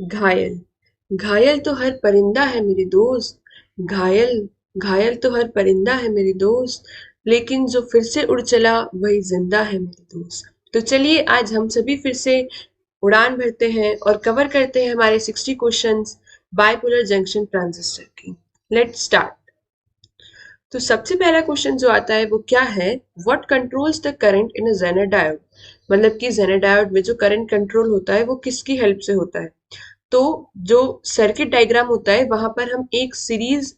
घायल। घायल तो हर परिंदा है मेरे दोस्त। घायल। घायल तो हर परिंदा है मेरे दोस्त, लेकिन जो फिर से उड़ चला वही जिंदा है मेरे दोस्त। तो चलिए आज हम सभी फिर से उड़ान भरते हैं और कवर करते हैं हमारे 60 क्वेश्चंस बाइपोलर जंक्शन ट्रांजिस्टर की। Let's start. तो सबसे पहला क्वेश्चन जो आता है वो क्या है, what controls the current in a zener diode. मतलब कि जेनर डायोड में जो करंट कंट्रोल होता है वो किसकी हेल्प से होता है। तो जो सर्किट डायग्राम होता है वहां पर हम एक सीरीज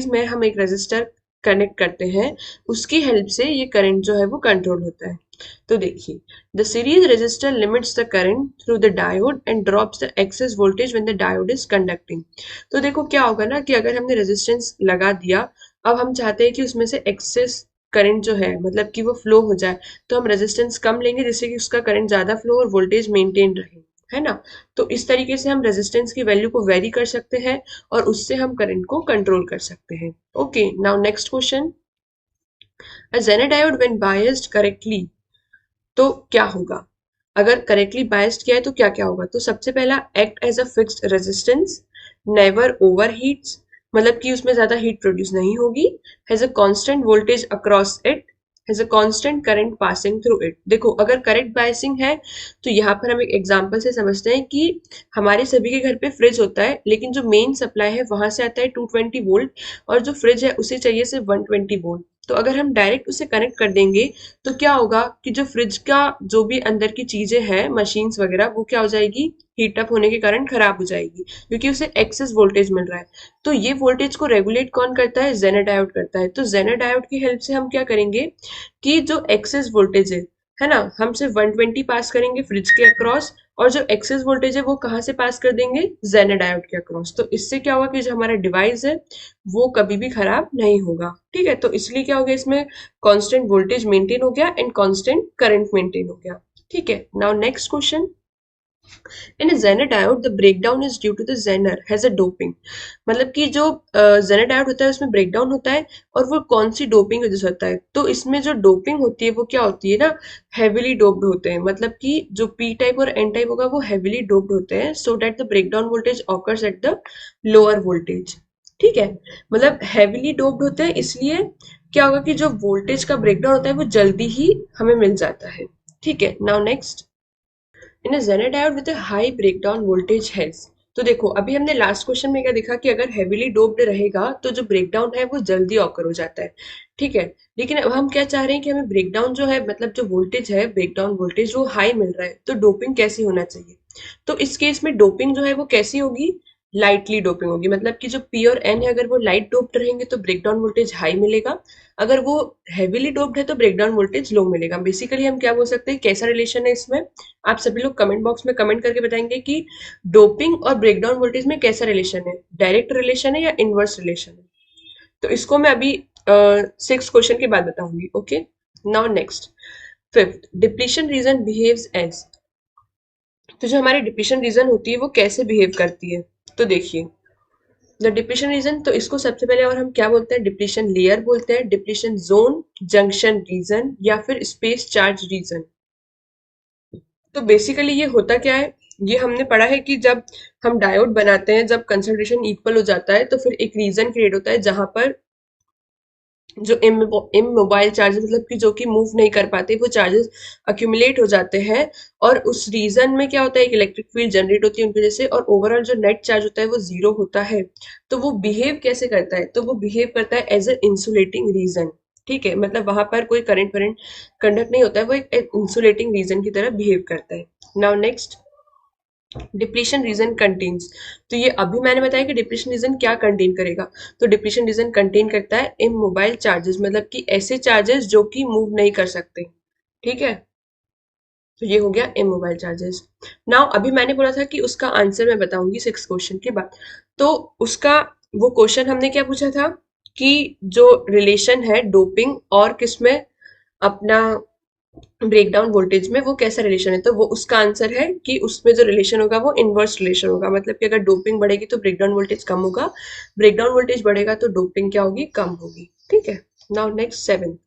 में हम एक रेजिस्टर कनेक्ट करते हैं, उसकी हेल्प से ये करंट जो है वो कंट्रोल होता है। तो देखिए, the series resistor limits the current through the diode and drops the excess voltage when the diode is conducting. तो देखो क्या होगा ना कि अगर हमने रेजिस्टेंस लगा दिया, अब हम चाहते हैं कि उसमें से एक्सेस करंट जो है मतलब कि वो फ्लो हो जाए, तो हम रेजिस्टेंस कम लेंगे जिससे कि उसका करंट ज्यादा फ्लो और वोल्टेज मेंटेन रहे, है ना। तो इस तरीके से हम रेजिस्टेंस की वैल्यू को वेरी कर सकते हैं और उससे हम करंट को कंट्रोल कर सकते हैं। Okay, now next question. A zener diode when biased correctly, तो क्या होगा। अगर करेक्टली बायस्ड किया है तो क्या क्या होगा। तो सबसे पहला, act as a fixed resistance, never overheats, मतलब कि उसमें ज्यादा हीट प्रोड्यूस नहीं होगी, has a constant voltage across it, has a constant current passing through it. देखो अगर करेक्ट बायसिंग है तो यहाँ पर हम एक एग्जांपल से समझते हैं कि हमारे सभी के घर पे फ्रिज होता है, लेकिन जो मेन सप्लाई है वहां से आता है 220 वोल्ट, और जो फ्रिज है उसे चाहिए सिर्फ 120 वोल्ट। तो अगर हम डायरेक्ट उसे कनेक्ट कर देंगे तो क्या होगा कि जो फ्रिज का जो भी अंदर की चीजें हैं मशीन्स वगैरह वो क्या हो जाएगी, हीट अप होने के कारण खराब हो जाएगी, क्योंकि उसे एक्सेस वोल्टेज मिल रहा है। तो ये वोल्टेज को रेगुलेट कौन करता है, जेनर डायोड करता है। तो जेनर डायोड की हेल्प से हम क्या करेंगे कि जो एक्सेस वोल्टेज है ना, हम सिर्फ 120 पास करेंगे फ्रिज के अक्रॉस, और जो एक्सेस वोल्टेज है वो कहाँ से पास कर देंगे, जेनर डायोड के अक्रॉस। तो इससे क्या होगा कि जो हमारा डिवाइस है वो कभी भी खराब नहीं होगा। ठीक है, तो इसलिए क्या हो गया, इसमें कांस्टेंट वोल्टेज मेंटेन हो गया एंड कांस्टेंट करंट मेंटेन हो गया। ठीक है, now next question. In a Zener diode, the breakdown is due to the Zener has a doping। मतलब कि जो Zener diode होता है उसमें ब्रेकडाउन होता है, और वो कौन सी डोपिंग वजह से होता है। तो इसमें जो डोपिंग होती है वो क्या होती है ना, हेविली डोप्ड होते हैं। मतलब कि जो पी टाइप और एन टाइप होगा वो हेविली डोप्ड होते हैं, so that the breakdown voltage occurs at the lower voltage. ठीक है, मतलब हेविली डोप्ड होते हैं इसलिए क्या होगा कि जो वोल्टेज का ब्रेकडाउन होता है वो जल्दी ही हमें मिल जाता है। ठीक है, now next. In a zener diode with a high breakdown voltage has. तो देखो अभी हमने लास्ट क्वेश्चन में क्या देखा कि अगर हेविली डोप्ड रहेगा तो जो ब्रेकडाउन है वो जल्दी ऑकर हो जाता है। ठीक है, लेकिन अब हम क्या चाह रहे हैं कि हमें ब्रेकडाउन जो है मतलब जो वोल्टेज है ब्रेकडाउन वोल्टेज वो हाई मिल रहा है, तो डोपिंग कैसी होना चाहिए। तो इस केस में डोपिंग जो है वो कैसी होगी, लाइटली डोपिंग होगी। मतलब कि जो पी और एन है अगर वो लाइट डोप्ड रहेंगे तो ब्रेकडाउन वोल्टेज हाई मिलेगा, अगर वो हेविली डोप्ड है तो ब्रेकडाउन वोल्टेज लो मिलेगा। बेसिकली हम क्या बोल सकते हैं, कैसा रिलेशन है इसमें। आप सभी लोग कमेंट बॉक्स में कमेंट करके बताएंगे कि डोपिंग और ब्रेकडाउन वोल्टेज में कैसा रिलेशन है, डायरेक्ट रिलेशन है या इनवर्स रिलेशन है। तो इसको मैं अभी 6 क्वेश्चन के बाद बताऊंगी। Okay, now next. Fifth, depletion region behaves as. तो जो हमारी डिप्लीशन रीजन होती है वो कैसे बिहेव करती है। तो देखिए, द डिप्लीशन रीजन, तो इसको सबसे पहले और हम क्या बोलते हैं, डिप्लीशन लेयर बोलते हैं, डिप्लीशन जोन, जंक्शन रीजन या फिर स्पेस चार्ज रीजन। तो बेसिकली ये होता क्या है, ये हमने पढ़ा है कि जब हम डायोड बनाते हैं, जब कंसंट्रेशन इक्वल हो जाता है तो फिर एक रीजन क्रिएट होता है जहां पर जो इमोबाइल चार्जेस मतलब कि जो कि मूव नहीं कर पाते वो चार्जेस अक्यूमुलेट हो जाते हैं, और उस रीजन में क्या होता है, एक इलेक्ट्रिक फील्ड जनरेट होती है उनकी वजह से, और ओवरऑल जो नेट चार्ज होता है वो जीरो होता है। तो वो बिहेव कैसे करता है, तो वो बिहेव करता है एज ए इंसुलेटिंग रीजन। ठीक है, मतलब वहां पर कोई करंट वरेंट कंडक्ट नहीं होता है, वो एक इंसुलेटिंग रीजन की तरह बिहेव करता है। Now next, depletion region contains. तो ये अभी मैंने बताया कि डिप्लीशन रीजन क्या कंटेन करेगा। तो डिप्लीशन रीजन कंटेन करता है इमोबाइल चार्जेस, मतलब कि ऐसे चार्जेस जो कि मूव नहीं कर सकते। ठीक है, तो ये हो गया इमोबाइल चार्जेस। नाउ अभी मैंने बोला था कि उसका आंसर मैं बताऊंगी 6 क्वेश्चन के बाद। तो उसका वो क्वेश्चन हमने क्या पूछा था कि जो रिलेशन है डोपिंग और किसमें, अपना ब्रेकडाउन वोल्टेज में, वो कैसा रिलेशन है। तो वो उसका आंसर है कि उसमें जो रिलेशन होगा वो इनवर्स रिलेशन होगा। मतलब कि अगर डोपिंग बढ़ेगी तो ब्रेकडाउन वोल्टेज कम होगा, ब्रेकडाउन वोल्टेज बढ़ेगा तो डोपिंग क्या होगी, कम होगी। ठीक है, now next 7,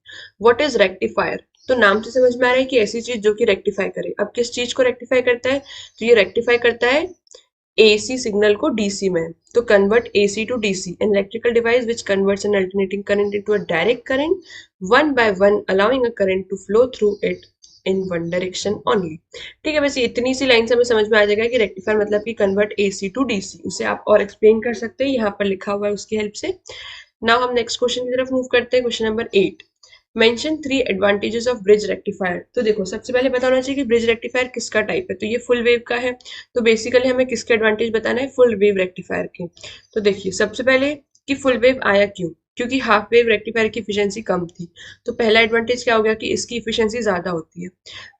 what is rectifier? तो नाम से समझ में आ रहा है कि ऐसी चीज जो कि रेक्टिफाई करे। अब किस चीज को रेक्टिफाई करता है? तो ये रेक्टिफाई करता है AC सिग्नल को DC में। तो convert AC to DC, an electrical device which converts an alternating current into a direct current one by one, allowing a current to flow through it in one direction only। ठीक है, वैसे इतनी सी line से हमें समझ में आ जाएगा कि रेक्टिफायर मतलब कि कन्वर्ट AC टू DC। उसे आप और एक्सप्लेन कर सकते हैं, यहाँ पर लिखा हुआ है उसकी हेल्प से। नाउ हम नेक्स्ट क्वेश्चन की तरफ मूव करते हैं, question number 8। Mention 3 advantages of bridge rectifier. तो देखो, सबसे पहले पता होना चाहिए कि ब्रिज रेक्टिफायर किसका टाइप है। तो ये फुल वेव का है। तो बेसिकली हमें किसके एडवांटेज बताना है? फुल वेव रेक्टिफायर के। तो देखिए, सबसे पहले कि फुल वेव आया क्यों? क्योंकि हाफ वेव रेक्टिफायर की इफिशियंसी कम थी। तो पहला एडवांटेज क्या हो गया कि इसकी इफिशियंसी ज्यादा होती है।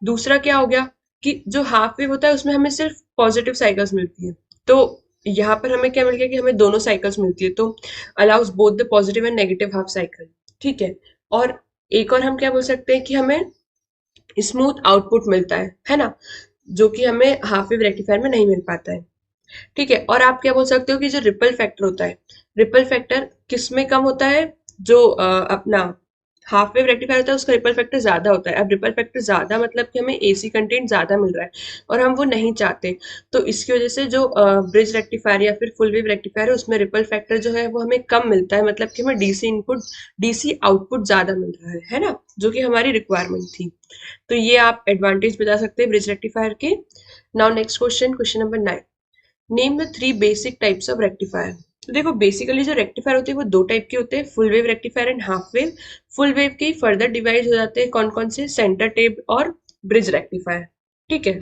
दूसरा क्या हो गया कि जो हाफ वेव होता है उसमें हमें सिर्फ पॉजिटिव साइकिल्स मिलती है। तो यहाँ पर हमें क्या मिल गया कि हमें दोनों साइकिल्स मिलती है। तो allows both the positive and negative half cycle. ठीक है। और एक और हम क्या बोल सकते हैं कि हमें स्मूथ आउटपुट मिलता है ना, जो कि हमें हाफ वेव रेक्टिफायर में नहीं मिल पाता है। ठीक है। और आप क्या बोल सकते हो कि जो रिपल फैक्टर होता है, रिपल फैक्टर किस में कम होता है? जो अपना हाफ वेव रेक्टिफायर होता है उसका रिपल फैक्टर ज्यादा होता है। अब रिपल फैक्टर ज्यादा मतलब कि हमें AC कंटेंट ज्यादा मिल रहा है और हम वो नहीं चाहते। तो इसकी वजह से जो ब्रिज रेक्टिफायर या फिर फुल वेव रेक्टिफायर है उसमें रिपल फैक्टर जो है वो हमें कम मिलता है, मतलब कि हमें DC इनपुट, DC आउटपुट ज्यादा मिल रहा है ना, जो कि हमारी रिक्वायरमेंट थी। तो ये आप एडवांटेज बता सकते हैं ब्रिज रेक्टिफायर के। Now next question, question number 9। Name the 3 basic types of rectifier. तो देखो, बेसिकली जो रेक्टिफायर होते हैं वो दो टाइप के होते हैं, full wave rectifier and half wave. Full wave के फर्दर डिवाइड हो जाते हैं कौन कौन से? सेंटर टेप्ड और ब्रिज रेक्टिफायर। ठीक है,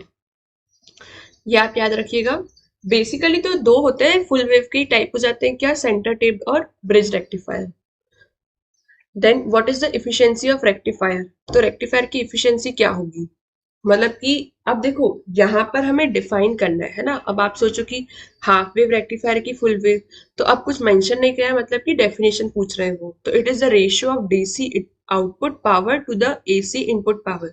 ये आप याद रखिएगा। बेसिकली तो दो होते हैं, फुल वेव के टाइप हो जाते हैं क्या? सेंटर टेप्ड और bridge rectifier. Then what is the efficiency of rectifier? तो रेक्टिफायर की इफिशियंसी क्या होगी? मतलब कि अब देखो, यहाँ पर हमें डिफाइन करना है ना। अब आप सोचो कि हाफ वेव रेक्टिफायर की फुल वेव, तो अब कुछ मेंशन नहीं किया है, मतलब कि डेफिनेशन पूछ रहे हैं वो। तो it is the ratio of DC output power to the AC input power.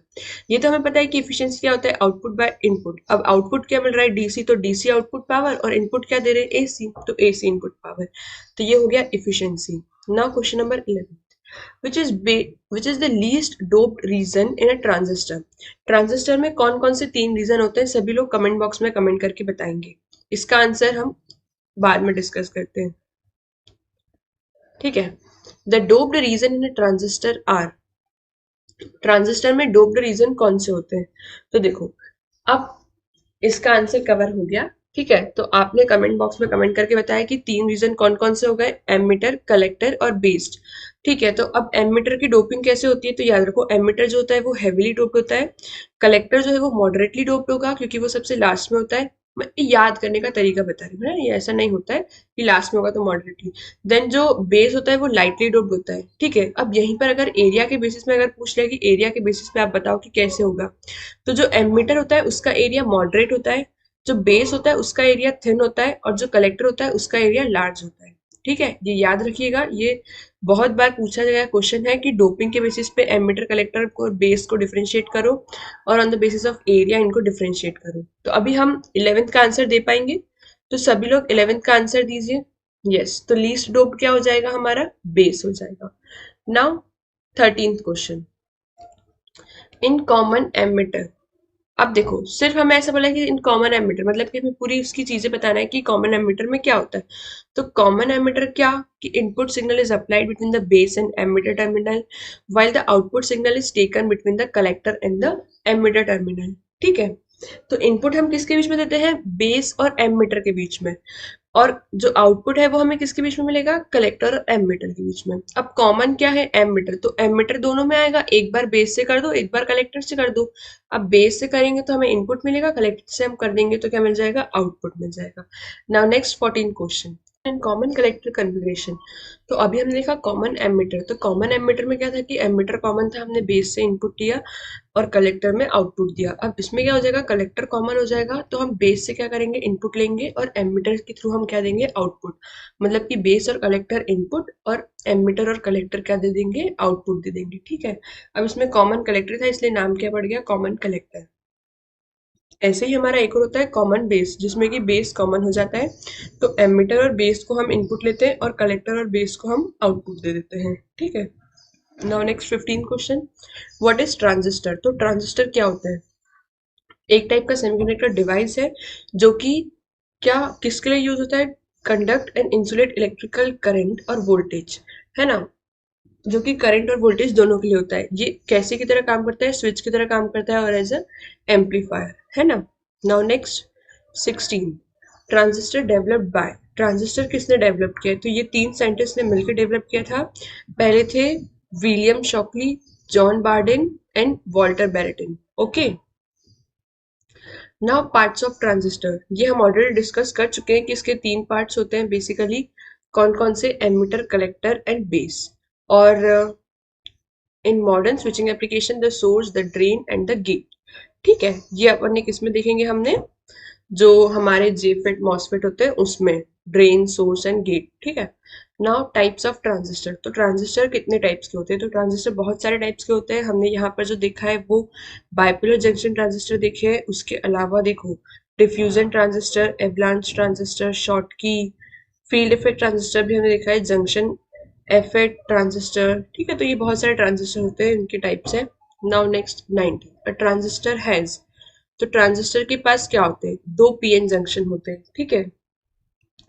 ये तो हमें पता है कि इफिशियंसी क्या होता है? Output by input. अब आउटपुट क्या मिल रहा है? DC, तो DC आउटपुट पावर, और इनपुट क्या दे रहे हैं? AC, तो AC इनपुट पावर। तो ये हो गया efficiency. Now question number 11, which is the least doped region in a transistor। Transistor में कौन कौन से 3 रीजन होते हैं? सभी लोग कमेंट बॉक्स में कमेंट करके बताएंगे। इसका आंसर हम बाद में डिस्कस करते हैं। ठीक है। The doped region in a transistor are. Transistor में डोप्ड रीजन कौन से होते हैं? तो देखो, अब इसका आंसर कवर हो गया। ठीक है, तो आपने कमेंट बॉक्स में कमेंट करके बताया कि 3 रीजन कौन कौन से हो गए? एमिटर, कलेक्टर और बेस्ड। ठीक है, तो अब एमिटर की डोपिंग कैसे होती है? तो याद रखो, एमिटर जो होता है वो हेवीली डोप्ड होता है। कलेक्टर जो है वो मॉडरेटली डोप्ड होगा क्योंकि वो सबसे लास्ट में होता है। मैं याद करने का तरीका बता रही हूँ ना, ये ऐसा नहीं होता है कि लास्ट में होगा तो मॉडरेटली। देन जो बेस होता है वो लाइटली डोप्ड होता है। ठीक है, अब यहीं पर अगर एरिया के बेसिस में अगर पूछ लिया कि एरिया के बेसिस पे आप बताओ कि कैसे होगा, तो जो एमीटर होता है उसका एरिया मॉडरेट होता है, जो बेस होता है उसका एरिया थिन होता है, और जो कलेक्टर होता है उसका एरिया लार्ज होता है। ठीक है, ये याद रखिएगा। ये बहुत बार पूछा गया क्वेश्चन है कि डोपिंग के बेसिस पे एमीटर, कलेक्टर को और बेस को डिफरेंशिएट करो, और on the basis of area इनको डिफरेंशिएट करो। तो अभी हम 11th का आंसर दे पाएंगे। तो सभी लोग 11th का आंसर दीजिए। यस, तो लीस्ट डोप्ड क्या हो जाएगा हमारा? बेस हो जाएगा। Now 13th question, in common emitter. अब देखो, सिर्फ हमें ऐसा बोला है कि इन कॉमन एमिटर, मतलब कि हमें पूरी उसकी चीजें बताना है कि कॉमन एमिटर में क्या होता है। तो कॉमन एमिटर क्या कि input signal is applied between the base and emitter terminal while the output signal is taken between the collector and the emitter terminal. ठीक है, तो इनपुट हम किसके बीच में देते हैं? बेस और एमिटर के बीच में। और जो आउटपुट है वो हमें किसके बीच में मिलेगा? कलेक्टर और एमीटर के बीच में। अब कॉमन क्या है? एमीटर, तो एमीटर दोनों में आएगा, एक बार बेस से कर दो, एक बार कलेक्टर से कर दो। अब बेस से करेंगे तो हमें इनपुट मिलेगा, कलेक्टर से हम कर देंगे तो क्या मिल जाएगा? आउटपुट मिल जाएगा। Now next 14 question, and common collector configuration. तो अभी हमने देखा कॉमन एमीटर। तो कॉमन एमीटर में क्या था कि एमीटर कॉमन था, हमने बेस से इनपुट दिया और कलेक्टर में आउटपुट दिया। अब इसमें क्या हो जाएगा? कलेक्टर कॉमन हो जाएगा, तो हम बेस से क्या करेंगे? इनपुट लेंगे, और एमीटर के थ्रू हम क्या देंगे? आउटपुट। मतलब कि बेस और कलेक्टर इनपुट, और एमीटर और कलेक्टर क्या दे देंगे? आउटपुट दे देंगे। ठीक है, अब इसमें कॉमन कलेक्टर था इसलिए नाम क्या पड़ गया? Common collector. ऐसे ही हमारा एक और होता है कॉमन बेस, जिसमें कि बेस कॉमन हो जाता है। तो एमीटर और बेस को हम इनपुट लेते हैं और कलेक्टर और बेस को हम आउटपुट दे देते हैं। ठीक है, now next 15 question, what is transistor? तो ट्रांजिस्टर क्या होता है? एक टाइप का सेमीकंडक्टर डिवाइस है जो कि क्या किसके लिए यूज होता है? Conduct and insulate electrical current और वोल्टेज, है ना, जो कि करंट और वोल्टेज दोनों के लिए होता है। ये कैसे की तरह काम करता है? स्विच की तरह काम करता है और एज अ एम्पलीफायर, है ना। Now next 16, transistor developed by, transistor किसने डेवलप किया? तो ये तीन साइंटिस्ट ने मिलकर डेवलप किया था। पहले थे William Shockley, John Bardeen and Walter Brattain. Okay, now parts of transistor, ये हम ऑलरेडी डिस्कस कर चुके हैं कि इसके तीन पार्ट्स होते हैं बेसिकली। कौन कौन से? Emitter, collector and base. और in modern switching application the source, the drain and the gate. ठीक है, ये अपन ने किस में देखेंगे? हमने जो हमारे जेफेट मॉसफेट होते हैं उसमें, ड्रेन, सोर्स एंड गेट। ठीक है। नाउ टाइप्स ऑफ ट्रांजिस्टर, तो ट्रांजिस्टर कितने टाइप्स के होते हैं? तो ट्रांजिस्टर बहुत सारे टाइप्स के होते हैं। हमने यहाँ पर जो देखा है वो बाइपोलर जंक्शन ट्रांजिस्टर देखे हैं। उसके अलावा देखो diffusion transistor, avalanche transistor, Schottky, field effect transistor भी हमने देखा है, जंक्शन इफेक्ट ट्रांजिस्टर। ठीक है, तो ये बहुत सारे ट्रांजिस्टर होते हैं, इनके टाइप्स है। Now next 90, a transistor has, तो ट्रांजिस्टर के पास क्या होते हैं? दो पीएन जंक्शन होते हैं। ठीक है,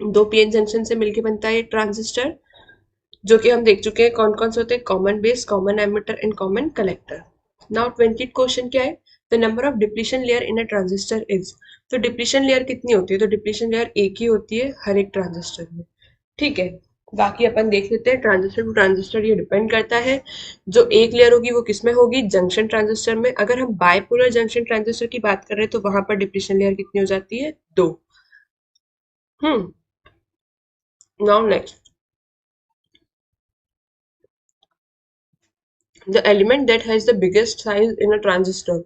दो पीएन जंक्शन से मिलके बनता है ट्रांजिस्टर, जो कि हम देख चुके हैं कौन कौन से होते हैं, common base, common emitter and common collector. Now 20 question क्या है? The number of depletion layer in a transistor is, तो डिप्लीशन लेयर कितनी होती है? तो डिप्लीशन लेयर एक ही होती है हर एक ट्रांजिस्टर में। ठीक है, बाकी अपन देख लेते हैं। ट्रांजिस्टर टू ट्रांजिस्टर ये डिपेंड करता है। जो एक लेयर होगी वो किसमें होगी? जंक्शन ट्रांजिस्टर में। अगर हम बायपोलर जंक्शन ट्रांजिस्टर की बात कर रहे हैं तो वहां पर डिप्लीशन लेयर कितनी हो जाती है? दो। Hmm. Now next, the element that has the biggest size in a transistor,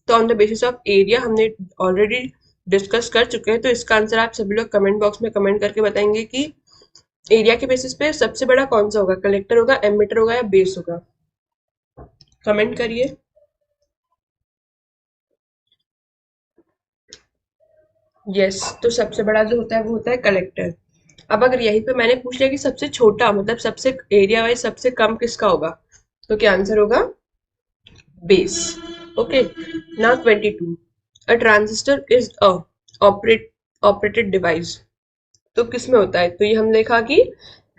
तो on the basis of area हमने ऑलरेडी डिस्कस कर चुके हैं। तो इसका आंसर आप सभी लोग कमेंट बॉक्स में कमेंट करके बताएंगे कि एरिया के बेसिस पे सबसे बड़ा कौन सा होगा? कलेक्टर होगा, एमिटर होगा या बेस होगा? कमेंट करिए। यस, तो सबसे बड़ा जो होता है वो होता है कलेक्टर। अब अगर यहीं पे मैंने पूछ लिया कि सबसे छोटा, मतलब सबसे एरिया वाइज सबसे कम किसका होगा, तो क्या आंसर होगा? Base. Okay, now 22, a transistor is a operated device, तो किस में होता है? तो ये हमने देखा कि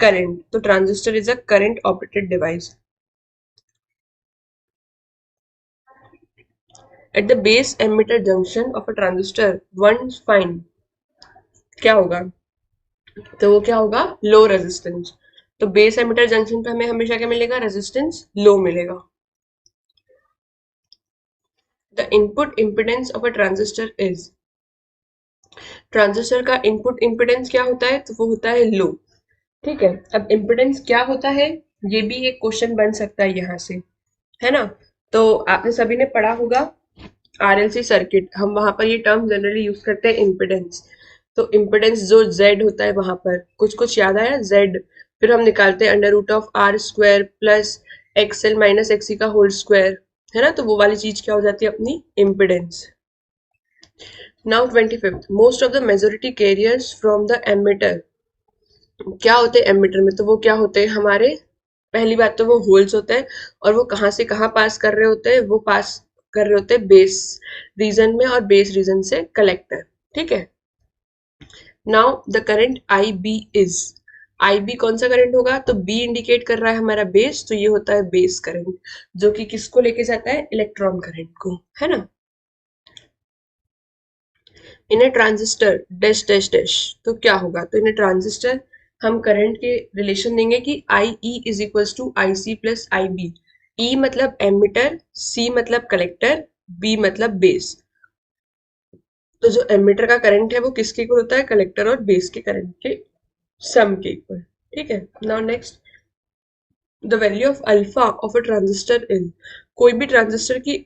करंट, तो transistor is a current operated device. At the base emitter junction of a transistor one find, क्या होगा? तो वो क्या होगा? Low resistance. तो बेस एमिटर जंक्शन पे हमें हमेशा क्या मिलेगा? रेजिस्टेंस लो मिलेगा। The input impedance of a transistor is, transistor का इनपुट इम्पिडेंस क्या होता है? तो वो होता है लो। ठीक है, अब इम्पिडेंस क्या होता है? ये भी एक क्वेश्चन बन सकता है यहाँ से, है ना। तो आपने सभी ने पढ़ा होगा आरएलसी सर्किट, हम वहां पर ये टर्म जनरली यूज करते हैं इम्पिडेंस। तो इम्पिडेंस जो जेड होता है वहां पर कुछ कुछ याद आया? जेड, फिर हम निकालते हैं under root of r square plus XL minus XC का होल स्क्वायर, है ना। तो वो वाली चीज क्या हो जाती है? अपनी impedance. Now 25th, most of the majority carriers from the emitter, क्या होते हैं एमिटर में? तो वो क्या होते हैं हमारे? पहली बात तो वो होल्स होते हैं, और वो कहाँ से कहाँ पास कर रहे होते हैं? वो पास कर रहे होते हैं बेस रीजन में, और बेस रीजन से कलेक्टर। ठीक है, now the current I B is, I B कौन सा करंट होगा? तो बी इंडिकेट कर रहा है हमारा बेस, तो ये होता है बेस करंट, जो कि किसको लेके जाता है? इलेक्ट्रॉन करंट को, है ना। In a transistor dash dash dash, तो क्या होगा? तो इन ए ट्रांजिस्टर हम करंट के रिलेशन देंगे कि I E is equals to I C plus I B. E मतलब एमिटर, सी मतलब कलेक्टर, बी मतलब बेस। तो जो एमिटर का करंट है वो किसके इक्वल होता है? कलेक्टर और बेस के करंट के सम के इक्वल। ठीक है, now next, the value of alpha of a transistor इन, कोई भी ट्रांजिस्टर की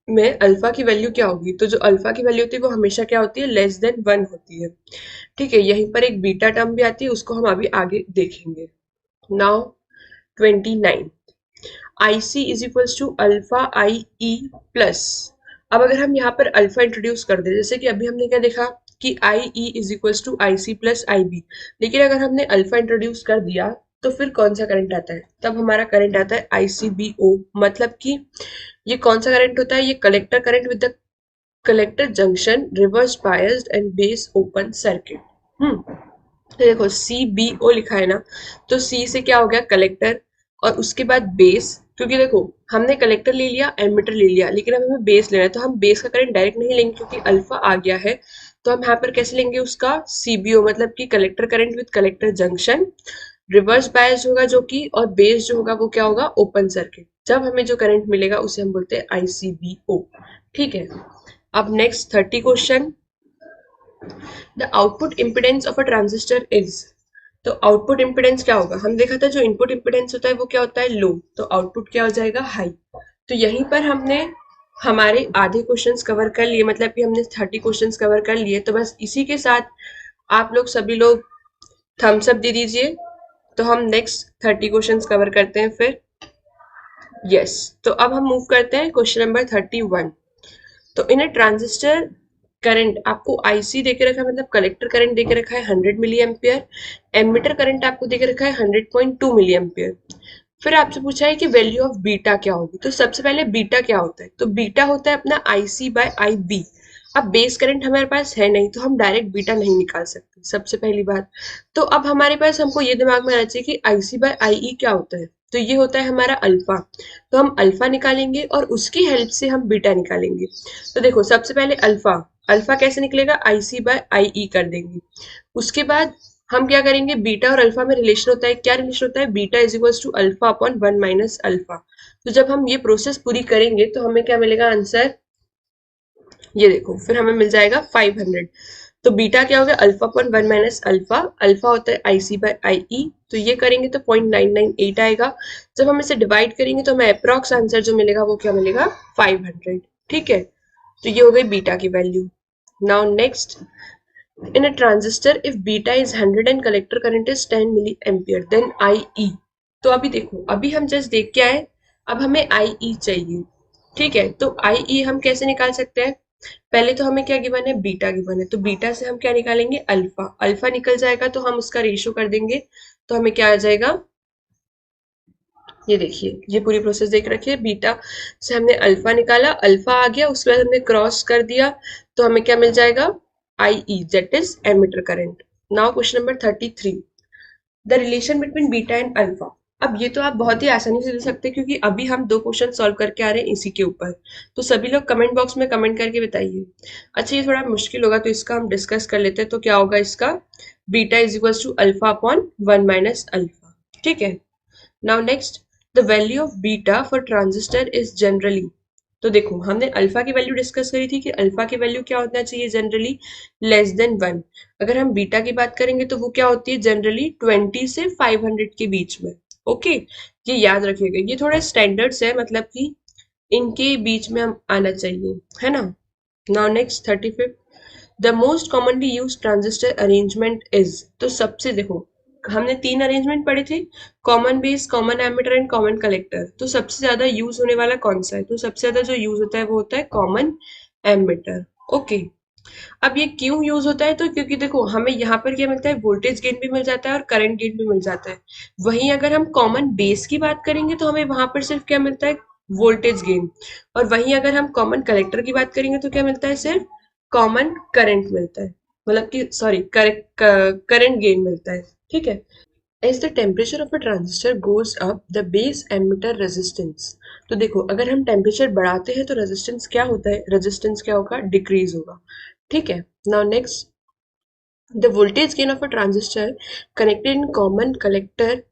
में अल्फा की वैल्यू क्या होगी? तो जो अल्फा की वैल्यू होती है वो हमेशा क्या होती है? लेस देन 1 होती है। ठीक है, यहीं पर एक बीटा टर्म भी आती है, उसको हम अभी आगे देखेंगे। Now 29, I C is equals to alpha I E plus, अब अगर हम यहाँ पर अल्फा इंट्रोड्यूस कर दे, जैसे कि अभी हमने क्या देखा कि I E is equals to I C plus I B, लेकिन अगर हमने अल्फा इंट्रोड्यूस कर दिया तो फिर कौन सा करंट आता है? तब हमारा करंट आता है ICBO, मतलब कि ये कौन सा करंट होता है? ये collector current with the collector junction reverse biased and base open circuit. तो देखो CBO लिखा है ना, तो C से क्या हो गया? कलेक्टर, और उसके बाद बेस, क्योंकि देखो हमने कलेक्टर ले लिया, एमिटर ले लिया, लेकिन अब हमें बेस लेना है, तो हम बेस का करंट डायरेक्ट नहीं लेंगे क्योंकि अल्फा आ गया है। तो हम यहाँ पर कैसे लेंगे उसका? CBO, मतलब कि collector current with collector junction, reverse bias होगा जो कि, और बेस जो होगा वो क्या होगा? Open circuit. जब हमें जो करंट मिलेगा उसे हम बोलते हैं ICBO। ठीक है, अब next 30 question. The output impedance of a transistor is. तो आउटपुट इम्पिडेंस क्या होगा? हम देखा था जो इनपुट इम्पिडेंस होता है वो क्या होता है? लो। तो आउटपुट क्या हो जाएगा? हाई। तो यहीं पर हमने हमारे आधे क्वेश्चंस कवर कर लिए, मतलब कि हमने 30 क्वेश्चंस कवर कर लिए। तो बस इसी के साथ आप लोग सभी लोग थम्स अप दे दीजिए। तो हम नेक्स्ट 30 क्वेश्चंस कवर करते हैं फिर। यस, तो अब हम मूव करते हैं क्वेश्चन नंबर 31। तो इन अ ट्रांजिस्टर करंट आपको IC देके रखा है, मतलब कलेक्टर करंट देके रखा है 100 मिली एम्पियर, एमिटर करंट आपको देके रखा है 100.2 मिली एम्पियर। फिर आपसे पूछा है कि वैल्यू ऑफ बीटा क्या होगी। तो सबसे पहले बीटा क्या होता है? तो बीटा होता है अपना IC/IB। अब बेस करंट हमारे पास है नहीं, तो हम डायरेक्ट बीटा नहीं निकाल सकते, सबसे पहली बात। तो अब हमारे पास, हमको ये दिमाग में आना चाहिए कि IC/IE क्या होता है। तो ये होता है हमारा अल्फा। तो हम अल्फा निकालेंगे और उसकी हेल्प से हम बीटा निकालेंगे। तो देखो सबसे पहले अल्फा, अल्फा कैसे निकलेगा? IC/IE कर देंगे। उसके बाद हम क्या करेंगे? बीटा और अल्फा में रिलेशन होता है। क्या रिलेशन होता है? Beta is equals to alpha upon 1 minus alpha. तो जब हम ये प्रोसेस पूरी करेंगे तो हमें क्या मिलेगा आंसर? ये देखो, फिर हमें मिल जाएगा 500। तो बीटा क्या हो गया? Alpha upon 1 minus alpha. Alpha होता है IC/IE। तो ये करेंगे तो 0.998 आएगा। जब हम इसे डिवाइड करेंगे तो हमें अप्रॉक्स आंसर जो मिलेगा वो क्या मिलेगा? 500। ठीक है, तो ये हो गई बीटा की value. Now next, in a transistor if beta is 100 and collector current is 10 milliampere then IE। तो अभी देखो, अभी हम जस्ट देख के आए, अब हमें IE चाहिए। ठीक है, तो IE हम कैसे निकाल सकते हैं? पहले तो हमें क्या गिवन है? बीटा गिवन है। तो बीटा से हम क्या निकालेंगे? अल्फा। अल्फा निकल जाएगा तो हम उसका रेशियो कर देंगे, तो हमें क्या आ जाएगा? ये देखिए, ये पूरी प्रोसेस देख रखिए। बीटा से हमने अल्फा निकाला, अल्फा आ गया, उसके बाद हमने क्रॉस कर दिया, तो हमें क्या मिल जाएगा? IE, that is emitter current. Now question number 33, the relation between beta and alpha. अब ये तो आप बहुत ही आसानी से दे सकते हैं क्योंकि अभी हम दो क्वेश्चन सॉल्व करके आ रहे हैं इसी के ऊपर। तो सभी लोग कमेंट बॉक्स में कमेंट करके बताइए। अच्छा, ये थोड़ा मुश्किल होगा तो इसका हम डिस्कस कर लेते हैं। तो क्या होगा इसका? Beta is equals to alpha upon 1 minus alpha. ठीक है, now next, the value of beta for transistor is generally. तो देखो हमने अल्फा की वैल्यू डिस्कस करी थी कि अल्फा की वैल्यू क्या होना चाहिए? Generally less than 1। अगर हम बीटा की बात करेंगे तो वो क्या होती है? जनरली 20 से 500 के बीच में। ओके, ये याद रखिएगा, ये थोड़े स्टैंडर्ड्स है, मतलब कि इनके बीच में हम आना चाहिए, है ना। Now next 35, the most commonly use transistor arrangement is. तो सबसे देखो, हमने 3 अरेंजमेंट पढ़े थे, common base, common emitter and common collector. तो सबसे ज्यादा यूज होने वाला कौन सा है? तो सबसे ज्यादा जो यूज होता है वो होता है कॉमन एमिटर। ओके, अब ये क्यों यूज होता है? तो क्योंकि देखो हमें यहाँ पर क्या मिलता है? वोल्टेज गेन भी मिल जाता है और करंट गेन भी मिल जाता है। वहीं अगर हम कॉमन बेस की बात करेंगे तो हमें वहां पर सिर्फ क्या मिलता है? Voltage gain. और वहीं अगर हम कॉमन कलेक्टर की बात करेंगे तो क्या मिलता है? सिर्फ कॉमन करंट मिलता है, मतलब कि सॉरी, करंट गेन मिलता है। ठीक है, as the temperature of a transistor goes up the base emitter resistance। तो देखो अगर हम टेम्परेचर बढ़ाते हैं तो रेजिस्टेंस क्या होता है? रेजिस्टेंस क्या होगा? डिक्रीज होगा। ठीक है, now next, the voltage gain of a transistor connected in common collector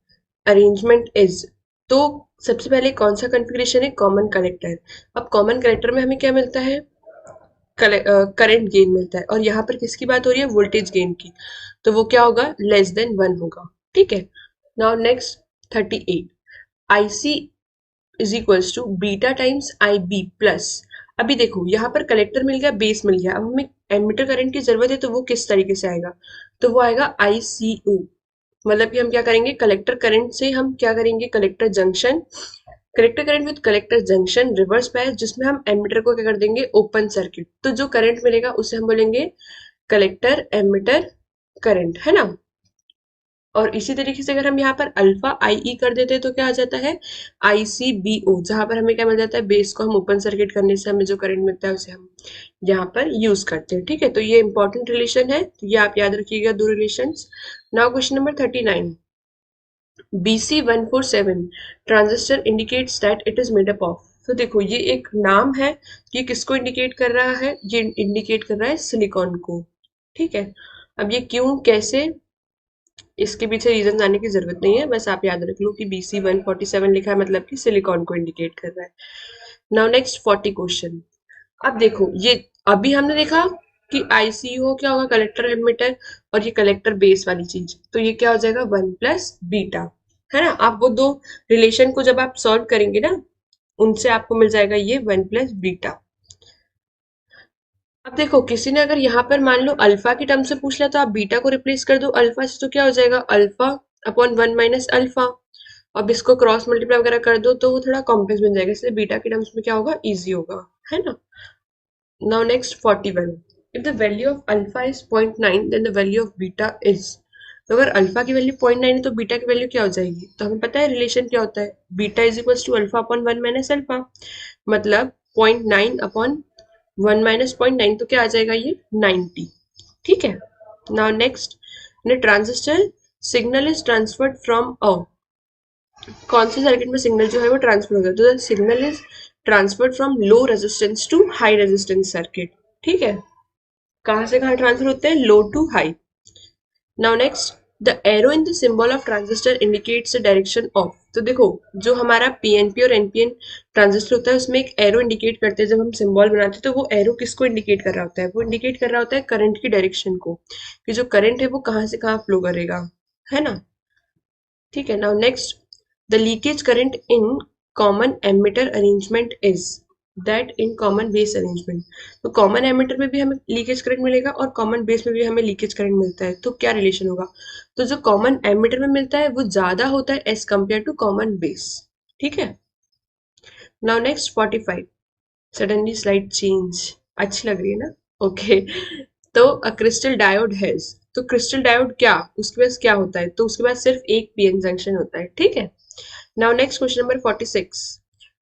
arrangement is. तो सबसे पहले कौन सा कॉन्फ़िगरेशन है? Common collector. अब कॉमन कलेक्टर में हमें क्या मिलता है? करंट गेन मिलता है, और यहाँ पर किसकी बात हो रही है? वोल्टेज गेन की। तो वो क्या होगा? लेस देन 1 होगा। ठीक है, now next 38, IC is equals to beta times IB plus. अभी देखो यहाँ पर कलेक्टर मिल गया, बेस मिल गया, अब हमें एमिटर करंट की जरूरत है, तो वो किस तरीके से आएगा? तो वो आएगा ICO। मतलब कि हम क्या करेंगे? कलेक्टर करंट से हम क्या करेंगे? Collector junction, collector current with collector junction reverse bias, जिसमें हम एमिटर को क्या कर देंगे? Open circuit. तो जो करंट मिलेगा उसे हम बोलेंगे कलेक्टर एमिटर करंट, है ना। और इसी तरीके से अगर हम यहाँ पर अल्फा आई ई कर देते हैं तो क्या आ जाता है आई सी बी ओ, जहां पर हमें क्या मिल जाता है, बेस को हम ओपन सर्किट करने से हमें जो करंट मिलता है उसे हम यहाँ पर यूज करते हैं। ठीक है, तो ये इंपॉर्टेंट रिलेशन है, तो ये आप याद रखिएगा दो relation. Now question number 39, BC147 transistor indicates that it is made up of. तो देखो ये एक नाम है, ये किसको इंडिकेट कर रहा है, ये इंडिकेट कर रहा है सिलिकॉन को। ठीक है, अब ये क्यों कैसे, इसके पीछे रीजन जानने की जरूरत नहीं है, बस आप याद रख लो कि BC147 लिखा है मतलब कि सिलिकॉन को इंडिकेट कर रहा है। Now next 40 question. अब देखो ये अभी हमने देखा कि ICU क्या होगा, कलेक्टर एमिटर, और ये कलेक्टर बेस वाली चीज, तो ये क्या हो जाएगा 1 + बीटा, है ना। आप वो दो रिलेशन को जब आप सॉल्व करेंगे ना, उनसे आपको मिल जाएगा ये 1 + बीटा। अब देखो किसी ने अगर यहाँ पर मान लो अल्फा की टर्म से पूछ लिया तो आप बीटा को रिप्लेस कर दो अल्फा से, तो क्या हो जाएगा अल्फा अपॉन 1 - अल्फा। अब इसको क्रॉस मल्टीप्लाई वगैरह कर दो तो वो थोड़ा कॉम्प्लेक्स बन जाएगा, इसलिए बीटा की टर्म्स में क्या होगा, इजी होगा, है ना। Now next 41, if the value of alpha is 0.9 then the value of beta is. तो अगर अल्फा की वैल्यू 0.9 है तो बीटा की वैल्यू क्या हो जाएगी, तो हमें पता है रिलेशन क्या होता है, beta is equal to alpha upon 1 - alpha, मतलब 0.9 अपॉन 1 - 0.9, तो क्या आ जाएगा ये 90। ठीक है, now next, in a transistor signal is transferred from a, कौन से सर्किट में सिग्नल जो है वो ट्रांसफर होगा, तो signal is transferred from low resistance to high resistance circuit. ठीक है, कहाँ से कहाँ ट्रांसफर होते हैं, low to high. Now next, the arrow in the symbol of transistor indicates the direction of. तो देखो जो हमारा पीएनपी और एनपीएन ट्रांजिस्टर होता है उसमें एक एरो इंडिकेट करते हैं, जब हम सिंबल बनाते हैं तो वो एरो किसको इंडिकेट कर रहा होता है, वो इंडिकेट कर रहा होता है करंट की डायरेक्शन को, कि जो करंट है वो कहाँ से कहाँ फ्लो करेगा, है ना। ठीक है, now next, the leakage current in common emitter arrangement is that in common base arrangement. तो कॉमन एमिटर में भी हमें लीकेज करंट मिलेगा और कॉमन बेस में भी हमें लीकेज करंट मिलता है, तो क्या रिलेशन होगा, तो जो कॉमन एमिटर में मिलता है वो ज्यादा होता है as compare to common base. ठीक है, now next 45, suddenly slide change, अच्छी लग रही है ना, ओके। तो अ क्रिस्टल डायोड हैज, तो क्रिस्टल डायोड क्या, उसके पास क्या होता है, तो उसके पास सिर्फ एक पीएन जंक्शन होता है। ठीक है, now next question number 46,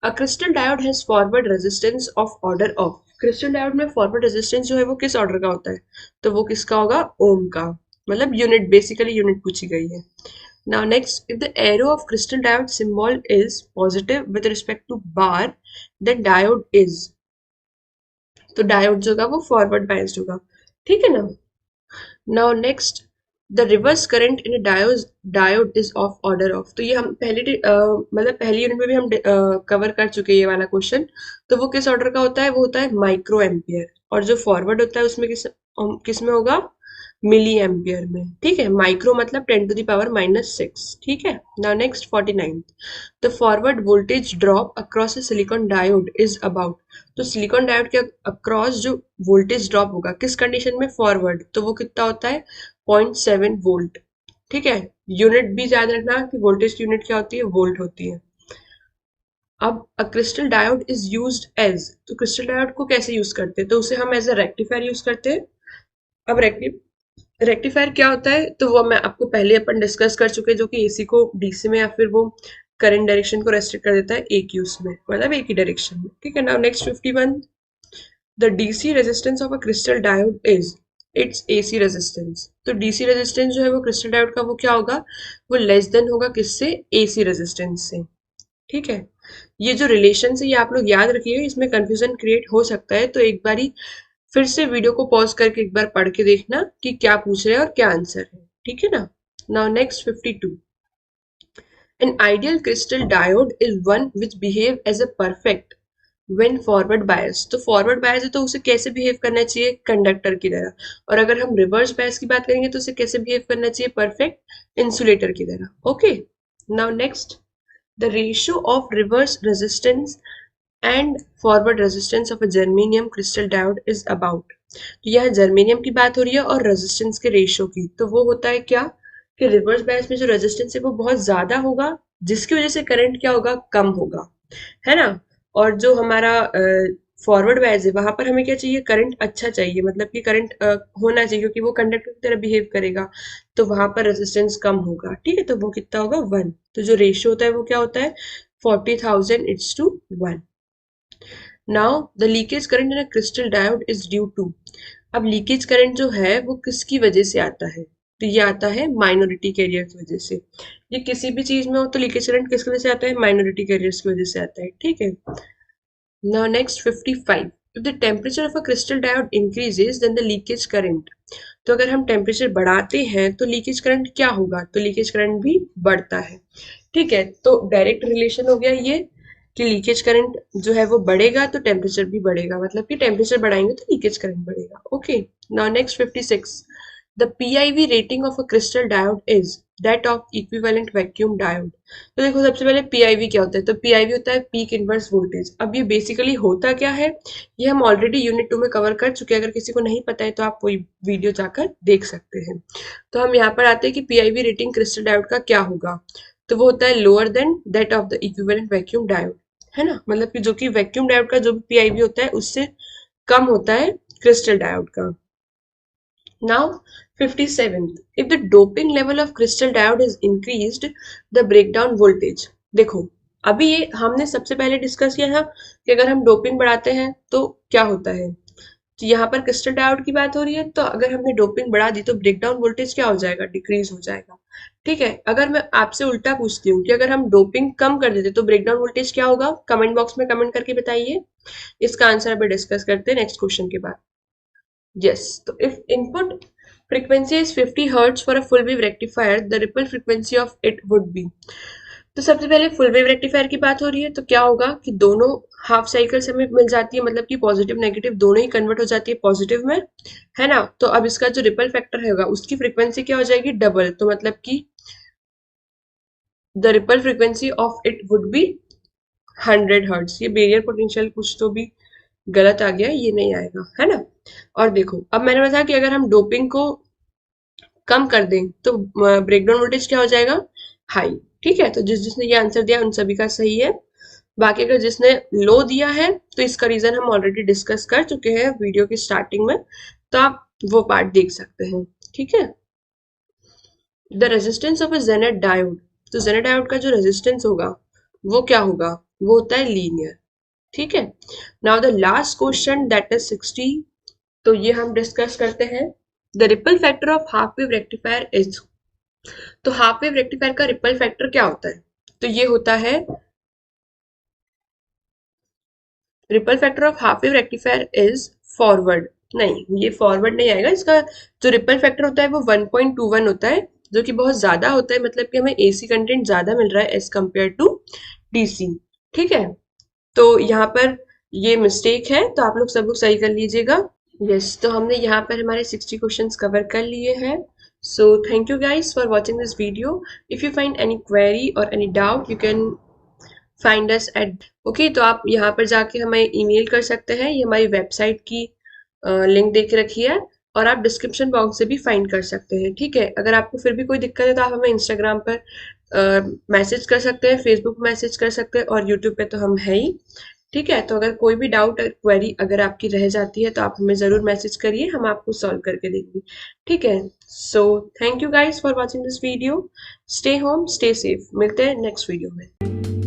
a crystal diode has forward resistance of order of. Crystal diode में फॉरवर्ड रेजिस्टेंस जो है वो किस ऑर्डर का होता है, तो वो किसका होगा, ओम का, मतलब यूनिट, बेसिकली यूनिट पूछी गई है। Now next, if the arrow of crystal diode symbol is positive with respect to bar, then diode is, तो डायोड जो होगा वो फॉरवर्ड बायस्ड होगा। ठीक है ना। Now next, the reverse current in diode is of order of. तो ये हम मतलब पहली यूनिट में भी हम कवर कर चुके हैं ये वाला क्वेश्चन। तो वो किस ऑर्डर का होता है, वो होता है माइक्रो एम्पियर, और जो फॉरवर्ड होता है उसमें किस में होगा, मिली एम्पियर में। ठीक है, माइक्रो मतलब 10⁻⁻⁶। ठीक है, now next 49, the forward voltage drop across A silicon diode is about. तो सिलिकॉन डायोड के अक्रॉस जो वोल्टेज ड्रॉप होगा किस कंडीशन में, फॉरवर्ड, तो वो कितना होता है 0.7 वोल्ट। ठीक है, यूनिट भी याद रखना कि वोल्टेज की यूनिट क्या होती है, वोल्ट होती है। अब a crystal diode is used as, तो क्रिस्टल डायोड को कैसे यूज करते हैं, तो उसे हम एज अ रेक्टिफायर यूज करते हैं। अब रेक्टिफायर क्या होता है, तो वो मैं आपको पहले अपन डिस्कस कर चुके हैं, जो कि एसी को डीसी में या फिर वो करंट डायरेक्शन को रेस्ट्रिक्ट कर देता है एक ही उसमें, मतलब एक ही डायरेक्शन में। ठीक है, now next 51, the DC resistance of a crystal diode is it's AC resistance. तो डीसी रेजिस्टेंस जो है वो क्रिस्टल डायोड का वो क्या होगा, वो लेस देन होगा किससे, एसी रेजिस्टेंस से। ठीक है, ये जो रिलेशन है ये आप लोग याद रखिए, इसमें कंफ्यूजन क्रिएट हो सकता है, तो एक बारी फिर से वीडियो को पॉज करके एक बार पढ़ के देखना कि क्या पूछ रहे हैं और क्या आंसर है। ठीक है ना। Now next 52, an ideal crystal diode is one which behave as a perfect when forward bias। तो फॉरवर्ड बायस है तो उसे कैसे बिहेव करना चाहिए, कंडक्टर की तरह, और अगर हम रिवर्स बायस की बात करेंगे तो उसे कैसे बिहेव करना चाहिए, परफेक्ट इंसुलेटर की तरह। Okay, now next, the ratio of reverse resistance and forward resistance of a germanium crystal diode is about. तो यहाँ जर्मेनियम की बात हो रही है और रेजिस्टेंस के रेशियो की, तो वो होता है क्या, कि रिवर्स बायस में जो रेजिस्टेंस है वो बहुत ज्यादा होगा, जिसकी वजह से करंट क्या होगा, कम होगा, है ना। और जो हमारा फॉरवर्ड वाइज है, वहां पर हमें क्या चाहिए, करंट अच्छा चाहिए, मतलब कि करंट होना चाहिए क्योंकि वो कंडक्टर की तरह बिहेव करेगा, तो वहां पर रेजिस्टेंस कम होगा। ठीक है, तो वो कितना होगा, 1। तो जो रेशियो होता है वो क्या होता है, 40,000:1। Now the leakage current in a crystal diode is due to. अब लीकेज करंट जो है वो किसकी वजह से आता है, तो ये आता है माइनॉरिटी कैरियर की वजह से। ये किसी भी चीज में हो तो लीकेज करंट किसकी वजह से आता है, माइनॉरिटी कैरियर्स की वजह से आता है। ठीक है, now next 55, if the temperature of a crystal diode increases then the leakage current। तो अगर हम टेम्परेचर बढ़ाते हैं तो लीकेज करंट क्या होगा, तो लीकेज करंट भी बढ़ता है। ठीक है, तो डायरेक्ट रिलेशन हो गया ये कि लीकेज करंट जो है वो बढ़ेगा तो टेम्परेचर भी बढ़ेगा, मतलब कि टेम्परेचर बढ़ाएंगे तो लीकेज करंट बढ़ेगा। Okay, now next 56, the PIV rating of a crystal diode is that of equivalent vacuum diode. तो देखो सबसे पहले पीआईवी क्या होता है, तो पीआईवी होता है पीक इनवर्स वोल्टेज। अब ये बेसिकली होता क्या है, ये हम ऑलरेडी यूनिट 2 में कवर कर चुके हैं, अगर किसी को नहीं पता है तो आप वही वीडियो जाकर देख सकते हैं। तो हम यहाँ पर आते हैं कि पीआईवी रेटिंग क्रिस्टल डायोड का क्या होगा, तो वो होता है lower than that of the equivalent vacuum diode, है ना, मतलब कि जो कि वैक्यूम डायोड का जो भी पीआईवी होता है उससे कम होता है क्रिस्टल डायोड का। Now, 57th, if the doping level of crystal diode is increased, the breakdown voltage। देखो अभी ये हमने सबसे पहले डिस्कस किया था कि अगर हम डोपिंग बढ़ाते हैं तो क्या होता है, तो यहाँ पर क्रिस्टल डायोड की बात हो रही है, तो अगर हमने डोपिंग बढ़ा दी तो ब्रेकडाउन वोल्टेज क्या हो जाएगा, डिक्रीज हो जाएगा। ठीक है, अगर मैं आपसे उल्टा पूछती हूँ कि अगर हम डोपिंग कम कर देते तो ब्रेकडाउन वोल्टेज क्या होगा, कमेंट बॉक्स में कमेंट करके बताइए। इसका आंसर अभी डिस्कस करते हैं नेक्स्ट क्वेश्चन के बाद। Yes. So if input frequency is 50 hertz for a full wave rectifier, the ripple frequency of it would be। तो सबसे पहले फुल वेव रेक्टिफायर की बात हो रही है, तो क्या होगा कि दोनों हाफ साइकिल से हमें मिल जाती है, मतलब कि पॉजिटिव नेगेटिव दोनों ही कन्वर्ट हो जाती है पॉजिटिव में, है ना। तो अब इसका जो रिपल फैक्टर होगा उसकी फ्रीक्वेंसी क्या हो जाएगी, डबल। तो मतलब कि the ripple frequency of it would be 100 hertz. ये बेरियर पोटेंशियल कुछ तो भी गलत आ गया, ये नहीं आएगा, है ना। और देखो अब मैंने बताया कि अगर हम डोपिंग को कम कर दें तो ब्रेकडाउन वोल्टेज क्या हो जाएगा, हाई। ठीक है, तो जिसने ये आंसर दिया उन सभी का सही है। बाकी अगर जिसने लो दिया है तो इसका रीजन हम ऑलरेडी डिस्कस कर चुके हैं वीडियो की स्टार्टिंग में, तो आप वो पार्ट देख सकते हैं। ठीक है, the resistance of a Janet diode. तो जेनेट डायोड का जो रेजिस्टेंस होगा वो क्या होगा, वो होता है लीनियर। ठीक है, now the last question that is 60, तो ये हम डिस्कस करते हैं। The ripple factor of half wave rectifier is. तो हाफ वेव रेक्टिफायर का रिपल फैक्टर क्या होता है, तो ये होता है, ripple factor of half wave rectifier is forward. नहीं, ये फॉरवर्ड नहीं आएगा, इसका जो रिपल फैक्टर होता है वो 1.21 होता है, जो कि बहुत ज्यादा होता है, मतलब कि हमें एसी कंटेंट ज्यादा मिल रहा है एज कम्पेयर टू डीसी। ठीक है, तो यहाँ पर ये मिस्टेक है, तो आप लोग सब लोग सही कर लीजिएगा। यस, तो हमने यहाँ पर हमारे 60 क्वेश्चंस कवर कर लिए हैं। So thank you guys for watching this video. If you find any query or any doubt you can find us at, okay, तो आप यहाँ पर जाके हमें ईमेल कर सकते हैं, ये हमारी वेबसाइट की लिंक दे के रखी है, और आप डिस्क्रिप्शन बॉक्स से भी फाइंड कर सकते हैं। ठीक है, अगर आपको फिर भी कोई दिक्कत है तो आप हमें इंस्टाग्राम पर मैसेज कर सकते हैं, फेसबुक मैसेज कर सकते हैं, और यूट्यूब पे तो हम है ही। ठीक है, तो अगर कोई भी डाउट क्वेरी अगर आपकी रह जाती है तो आप हमें ज़रूर मैसेज करिए, हम आपको सॉल्व करके देंगे। ठीक है, सो thank you guys for watching this video. Stay home, stay safe, मिलते हैं नेक्स्ट वीडियो में।